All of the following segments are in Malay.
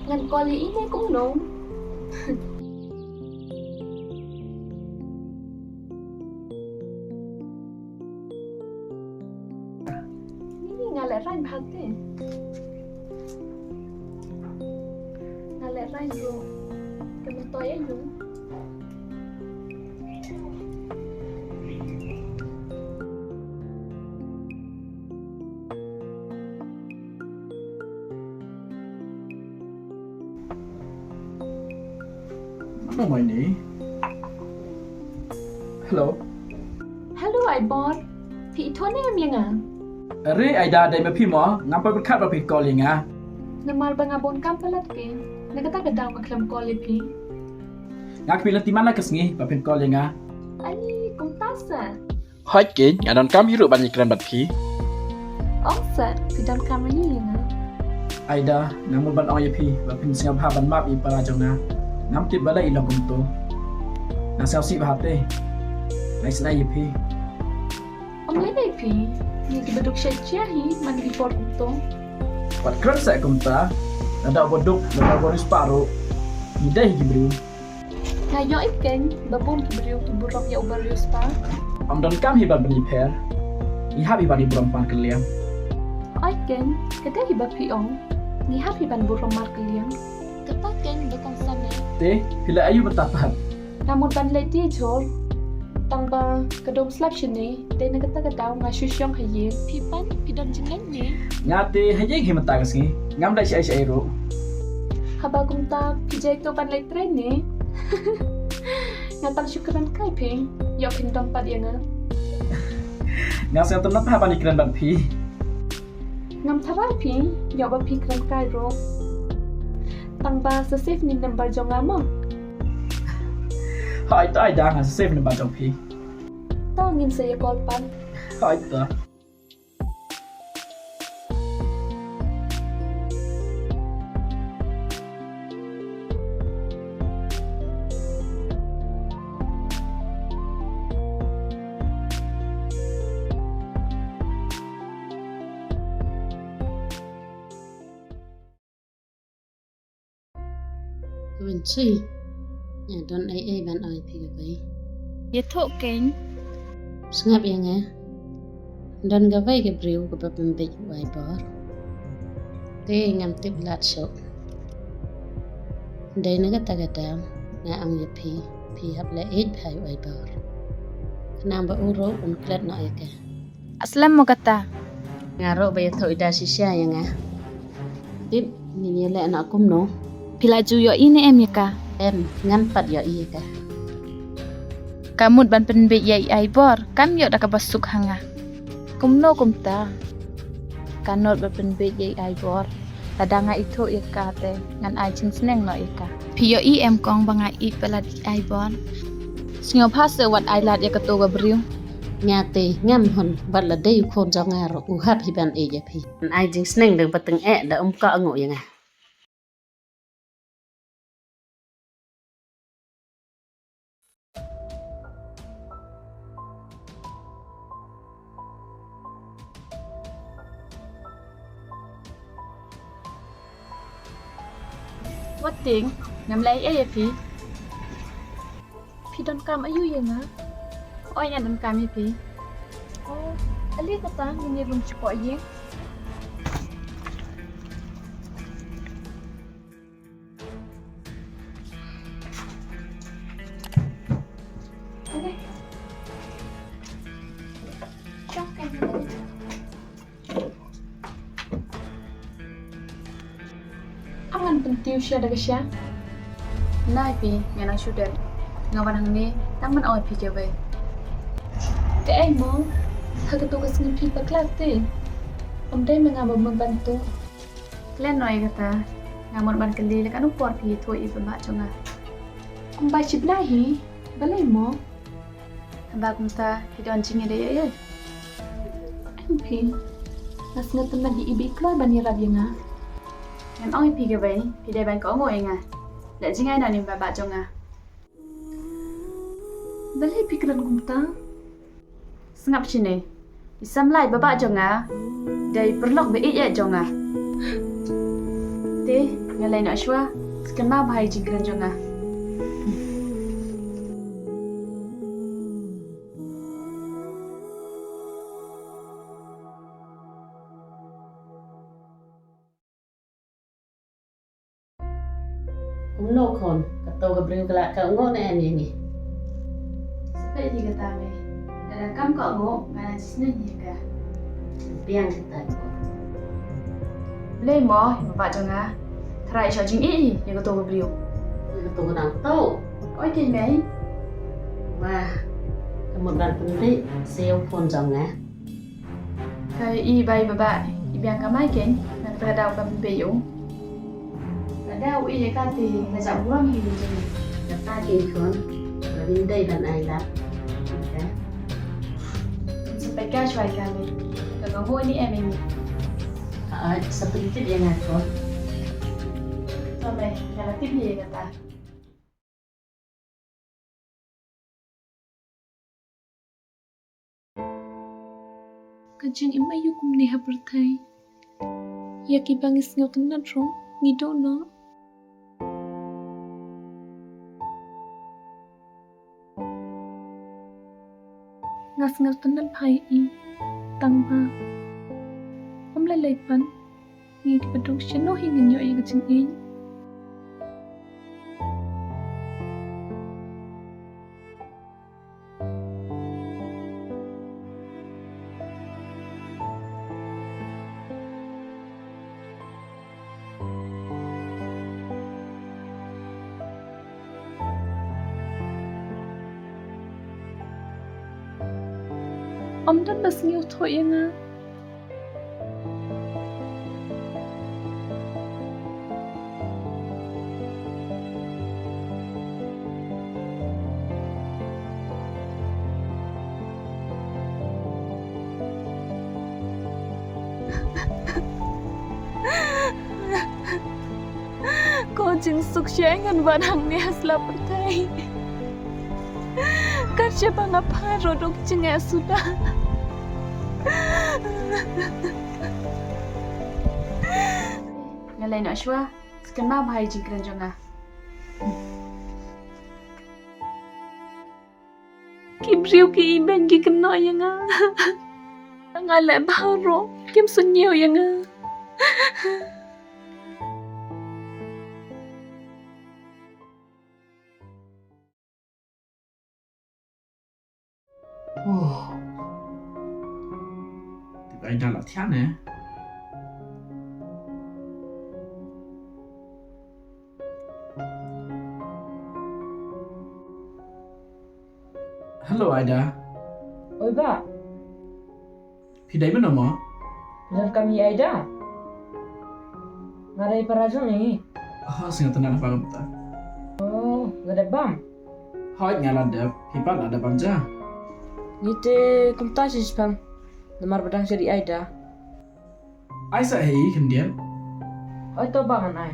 Ngan kali ini cũng đúng. Ini nggak lẽ ranh hati. Nggak lẽ ranh bro. Temen toy aja. Ano mo ini? Hello. Hello I bought. Thì thua em yang à? Re Aida dai me phi mo ngam pa khat pa phi calling ah. Namal bang abon kampalat ke. Nagata gadaw ka klam koli pi. Ngak pi lanti mana kesngi pa phi calling ah. Ani kung tasa. Hot ke ngadon kam hiru ban ikran bat phi. Ongsa pidon kamani yang à? Aida ngam ban ong ye phi pa phi singap ha ban map i para jonga. Ngam tip bala i logum to. Na sao si ba te. Lai sna ye phi. Ông lấy này phí, như cái beduk saya ciahi, man report itu. Pat kran sa kumta. Ada boduk na boris paro. Ni dai gibru. Ngayo ikan, babun kibriu kiburok ya ubarius pa. Am don kam hi ban bani per. Ni habi ban i buram pan kaliam. Ikan, kada hiba piong, ni happy ban burong mar kaliang. Katakan bakong sana. Te pila ayu batapat. Namun ban lady jor. Tangba kadom slap sini, day nagata gadaw nga shusyong hayin. Pipan, pidon jengan ni. Ngate hayeng himata kesngi. Ngam dai si ro. Habagong ta, pijay to ban lay tren ni. Ngatang syukuran kay ping, yo pindong pad yang nga. Ngam sa tam na pa ban ikran bat phi. Ngam tharai ping, yo ba ping kran kay ro. Tangba sa safe ni number jong nga mo. Hai to Aida nga sa safe na ba jong phi. Tangin saya kolpan. Hai to. Mình suy nhà don ai ban ai phi ga bai Ye thok keng. sngap ya nga don ga bai ga briu ga ba pem be wai bor te ngam tip lat so dai na ga ta ga dam na ang ya phi hab la phai wai bor nam ba uro un klat na ya ka Aslam mo kata. ngaro ba ya thoi da si sha ya nga tip ni ye la na kum no Pila juyo ini em ya ka. em ngan pat ya i ka Kamut ban penbit yai ai bor, kam yo da ka basuk hanga. Kumno kumta. Kanot ban penbit yai ai bor. Ladanga itu ya ka te ngan ai chin sneng no ya ka. Piyo i em kong banga i pelat ai bor. Singo pas wat ai lat ya ka to ga briu. nhà tê ngam hon bật là đây khôn cho ngà rồi u hấp hi ban e ya phi ai jing sneng đừng bật từng e đã ka ngộ ya nga Wat ting, ngam lai e ya pi. Pi don kam ayu ya nga. Oi nya don kam ya pi. Oh, ali kata ni rum chipo ye. Okay. Chok kan. Aman pentiu siya daga siya. Nai pi ngana sudan. Ngawan hang ni tang man oi pi jawe. Te ai mo. Hagatu ka sing pi pa klate. Om dai mangaba membantu. Klen noi kata. Ngamon ban kali lekan upor pi thoi iba ba chonga. Om ba chiblahi. Balai mo. Hamba kumta hidon jinge de ye. Pi. Nas ngatan ban di ibi kloi ban yara bianga. Em oi pi ke bai, pi dai ban ko ngoi nga. Lệ chính ai nào niệm bà cho nga. Balai pikiran kumta. Sengap sini. Isam lai bapa cho nga. Dai perlok be iya cho nga. Te, ngalay na aswa. Sekan ma bahaya jingkran jonga. No kon, kato Gabriel kelak kau ngone ni. Sampai tiga tahun. Ada kam kok ngo, ngana cisna ka. Piang kita ko. Blay mo, bapak jonga. Try shot jing ya ko beliau. Kato nang tau. Oi tin mai. Wah, kemudian penting seo phone jong Kai i bai bapak, i biang kamai ken, nan pada kam beyong. Ada ui ka ti na sa buang hi jing. Kata ke kon, lebih dai dan ai la. Sampai ka shwai ka me. Ka ngo ni em ni. Seperti dia ngaku. Sampai ngana tip ye kata. Kajing imayu kum ni haberthai. Ya ki bangis ngau tenat ro, ngido no. Ngas ngau tenat pai I, tangba. Om lai pan, ni ki padong shino hi nganyo I kajing I. Om dan bas ngau thoi nga. Ko jing suk syengan barang ni hasla pertai. Kerja bangapa rodok jengah sudah. Ngalay na aswa, sekan ma bahaya jingkran jonga. Kibriu ki iben ki kena yanga. Ngalay baharo, kim sunyo yanga. Thì Aida là thế nè. Hello Aida. Oi ba, Phi đấy mana mo? bilang kami Aida. Ngarai parajong ni. Ah, singa tenan apa kamu ta? Oh, ngada bam. Hoi ngalan dep, hipat ada banja. Ngite kumta si spam. Namar badang jadi Aida. Ai sa hei kendian? Oi to bangan ai.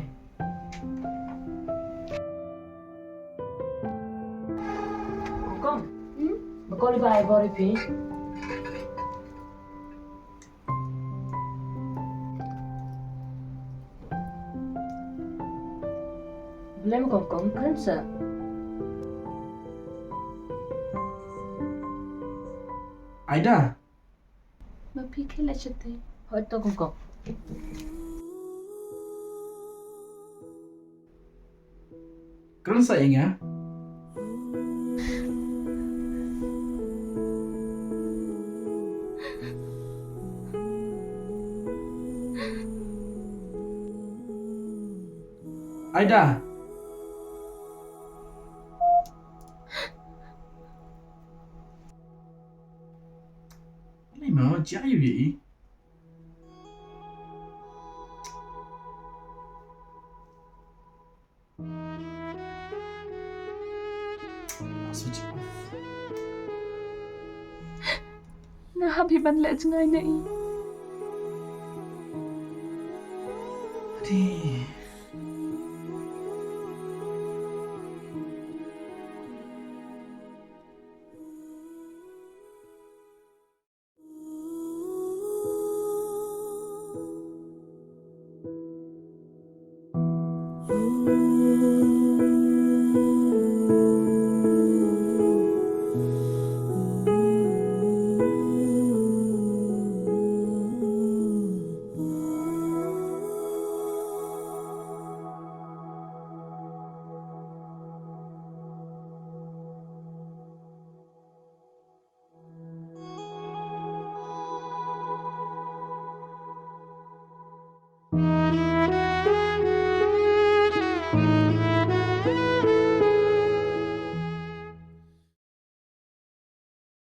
Kom. Bakoli ba ai bori pi? Belum kom kan sa. Aida, Mapikir lah cete. Oi to kom. keren sa inga? Aida. Này mà chả gì vậy? Switch off. Na habiban la jengay na I. Aduh. Bye.